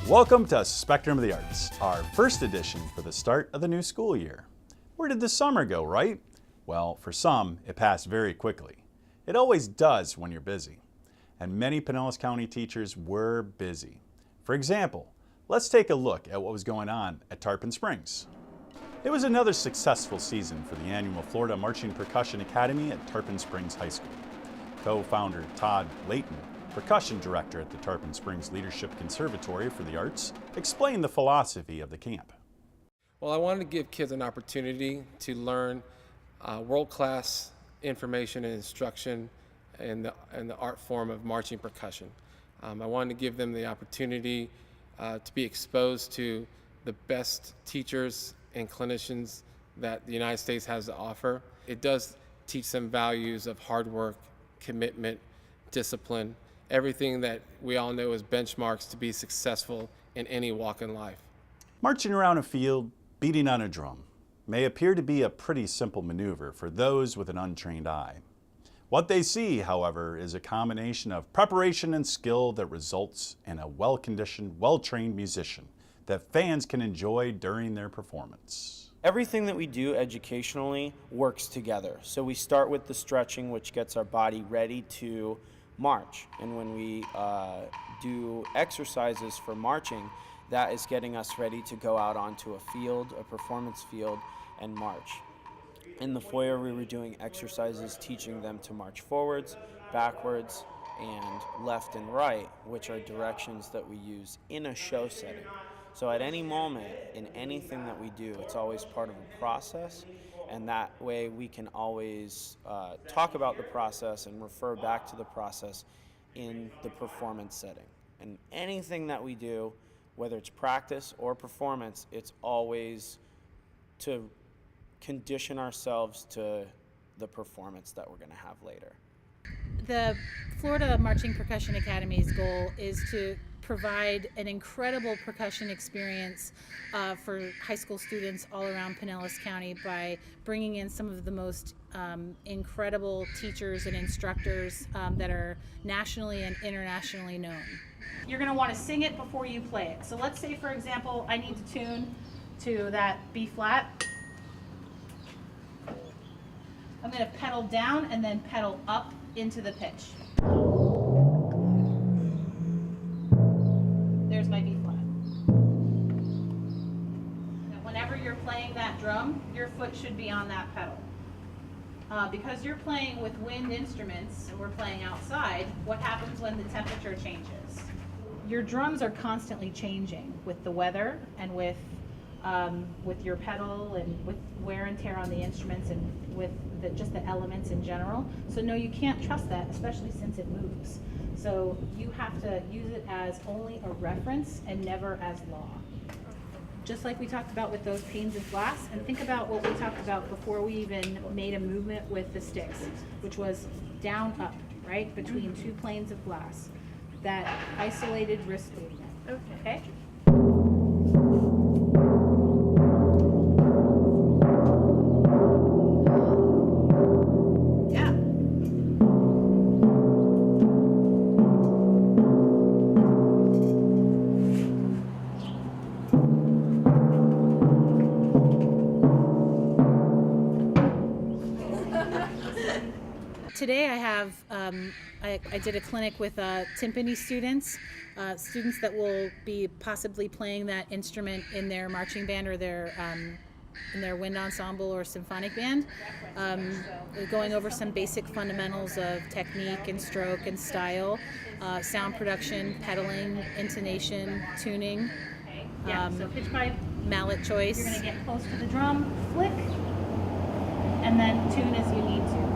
Welcome to Spectrum of the Arts, our first edition for the start of the new school year. Where did the summer go, right? Well, for some, it passed very quickly. It always does when you're busy. And many Pinellas County teachers were busy. For example, let's take a look at what was going on at Tarpon Springs. It was another successful season for the annual Florida Marching Percussion Academy at Tarpon Springs High School. Co-founder Todd, Leighton, percussion director at the Tarpon Springs Leadership Conservatory for the Arts, explained the philosophy of the camp. Well, I wanted to give kids an opportunity to learn world-class information and instruction in the art form of marching percussion. I wanted to give them the opportunity to be exposed to the best teachers and clinicians that the United States has to offer. It does teach them values of hard work, commitment, discipline, everything that we all know is benchmarks to be successful in any walk in life. Marching around a field, beating on a drum, may appear to be a pretty simple maneuver for those with an untrained eye. What they see, however, is a combination of preparation and skill that results in a well-conditioned, well-trained musician that fans can enjoy during their performance. Everything that we do educationally works together. So we start with the stretching, which gets our body ready to march. And when we do exercises for marching, that is getting us ready to go out onto a field, a performance field, and march. In the foyer, we were doing exercises teaching them to march forwards, backwards, and left and right, which are directions that we use in a show setting. So at any moment, in anything that we do, it's always part of a process, and that way we can always talk about the process and refer back to the process in the performance setting. And anything that we do, whether it's practice or performance, it's always to condition ourselves to the performance that we're going to have later. The Florida Marching Percussion Academy's goal is to provide an incredible percussion experience for high school students all around Pinellas County by bringing in some of the most incredible teachers and instructors that are nationally and internationally known. You're going to want to sing it before you play it. So let's say, for example, I need to tune to that B flat. I'm going to pedal down and then pedal up into the pitch. There's my B flat. Now, whenever you're playing that drum, your foot should be on that pedal. Because you're playing with wind instruments and we're playing outside, what happens when the temperature changes? Your drums are constantly changing with the weather and with your pedal and with wear and tear on the instruments and with just the elements in general. So no, you can't trust that, especially since it moves. So you have to use it as only a reference and never as law. Just like we talked about with those panes of glass, and think about what we talked about before we even made a movement with the sticks, which was down, up, right, between two planes of glass. That isolated wrist movement. Okay? Today I have, I did a clinic with timpani students, students that will be possibly playing that instrument in their marching band or their in their wind ensemble or symphonic band, going over some basic fundamentals of technique and stroke and style, sound production, pedaling, intonation, tuning, so pitch pipe, mallet choice. You're going to get close to the drum, flick, and then tune as you need to.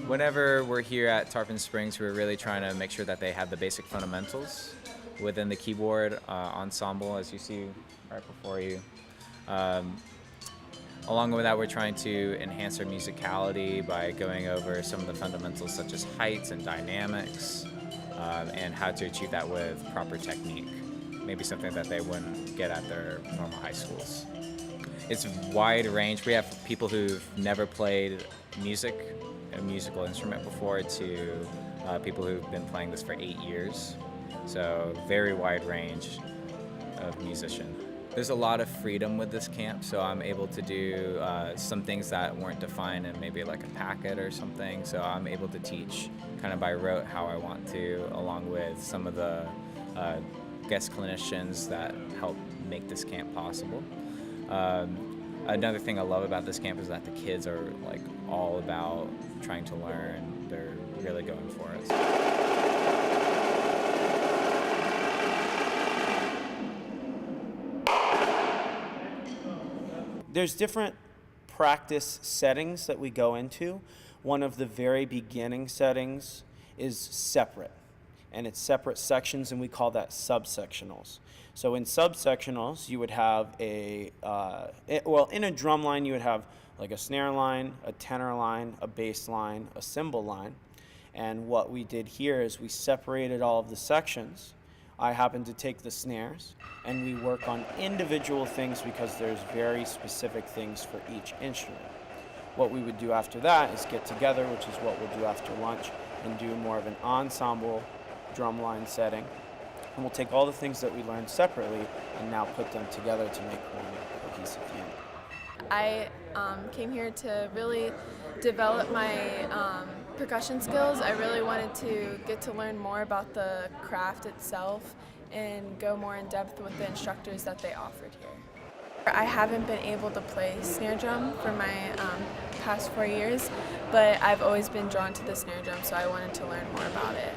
Whenever we're here at Tarpon Springs, we're really trying to make sure that they have the basic fundamentals within the keyboard ensemble, as you see right before you. Along with that, we're trying to enhance our musicality by going over some of the fundamentals such as heights and dynamics, and how to achieve that with proper technique. Maybe something that they wouldn't get at their normal high schools. It's wide range. We have people who've never played music, a musical instrument before, to people who've been playing this for 8 years. So very wide range of musician. There's a lot of freedom with this camp, so I'm able to do some things that weren't defined in maybe like a packet or something. So I'm able to teach kind of by rote how I want to, along with some of the guest clinicians that help make this camp possible. Another thing I love about this camp is that the kids are like all about trying to learn. They're really going for it. There's different practice settings that we go into. One of the very beginning settings is separate, and it's separate sections, and we call that subsectionals. So in subsectionals, you would have in a drum line, you would have like a snare line, a tenor line, a bass line, a cymbal line. And what we did here is we separated all of the sections. I happen to take the snares, and we work on individual things because there's very specific things for each instrument. What we would do after that is get together, which is what we'll do after lunch, and do more of an ensemble drumline setting. And we'll take all the things that we learned separately and now put them together to make one cohesive unit. I came here to really develop my percussion skills. I really wanted to get to learn more about the craft itself and go more in depth with the instructors that they offered here. I haven't been able to play snare drum for my past 4 years, but I've always been drawn to the snare drum, so I wanted to learn more about it.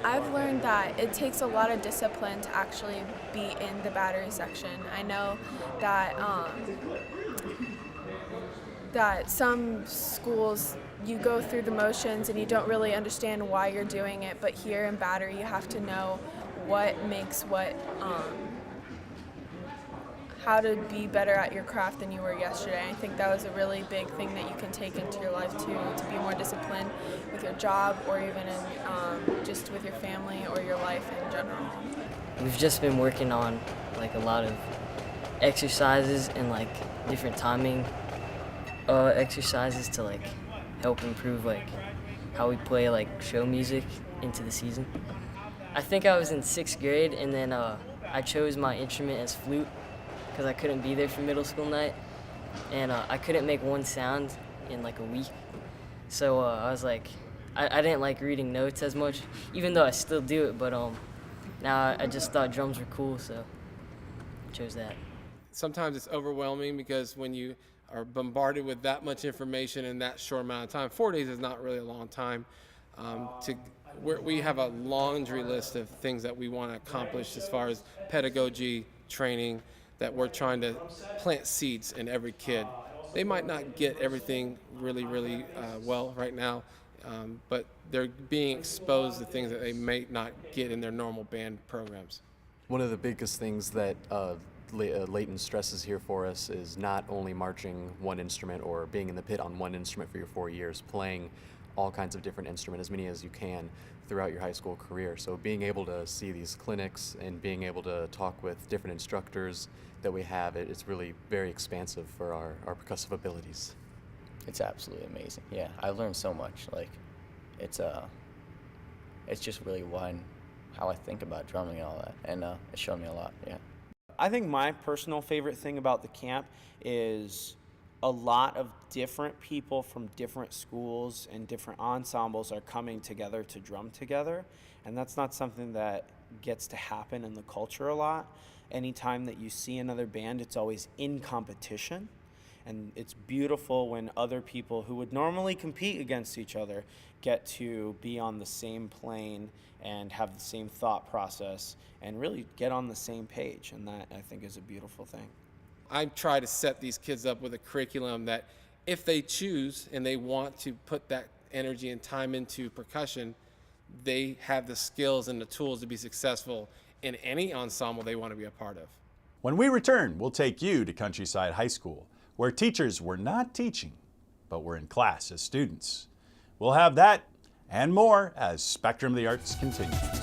I've learned that it takes a lot of discipline to actually be in the battery section. I know that that some schools you go through the motions and you don't really understand why you're doing it, but here in battery you have to know what makes what, how to be better at your craft than you were yesterday. I think that was a really big thing that you can take into your life too, to be more disciplined with your job or even in, just with your family or your life in general. We've just been working on like a lot of exercises and like different timing exercises to like help improve like how we play like show music into the season. I think I was in 6th grade, and then I chose my instrument as flute because I couldn't be there for middle school night, and I couldn't make one sound in like a week. So I was like, I didn't like reading notes as much, even though I still do it, but now I just thought drums were cool, so I chose that. Sometimes it's overwhelming because when you are bombarded with that much information in that short amount of time, 4 days is not really a long time. We have a laundry list of things that we want to accomplish as far as pedagogy, training, that we're trying to plant seeds in every kid. They might not get everything really well right now, but they're being exposed to things that they may not get in their normal band programs. One of the biggest things that Leighton stresses here for us is not only marching one instrument or being in the pit on one instrument for your 4 years, playing all kinds of different instruments, as many as you can throughout your high school career. So being able to see these clinics and being able to talk with different instructors that we have, it's really very expansive for our percussive abilities. It's absolutely amazing. Yeah, I learned so much. Like, it's just really widened how I think about drumming and all that, and it's shown me a lot. Yeah. I think my personal favorite thing about the camp is a lot of different people from different schools and different ensembles are coming together to drum together, and that's not something that gets to happen in the culture a lot. Anytime that you see another band, it's always in competition, and it's beautiful when other people who would normally compete against each other get to be on the same plane and have the same thought process and really get on the same page, and that I think is a beautiful thing. I try to set these kids up with a curriculum that if they choose and they want to put that energy and time into percussion, they have the skills and the tools to be successful in any ensemble they want to be a part of. When we return, we'll take you to Countryside High School, where teachers were not teaching, but were in class as students. We'll have that and more as Spectrum of the Arts continues.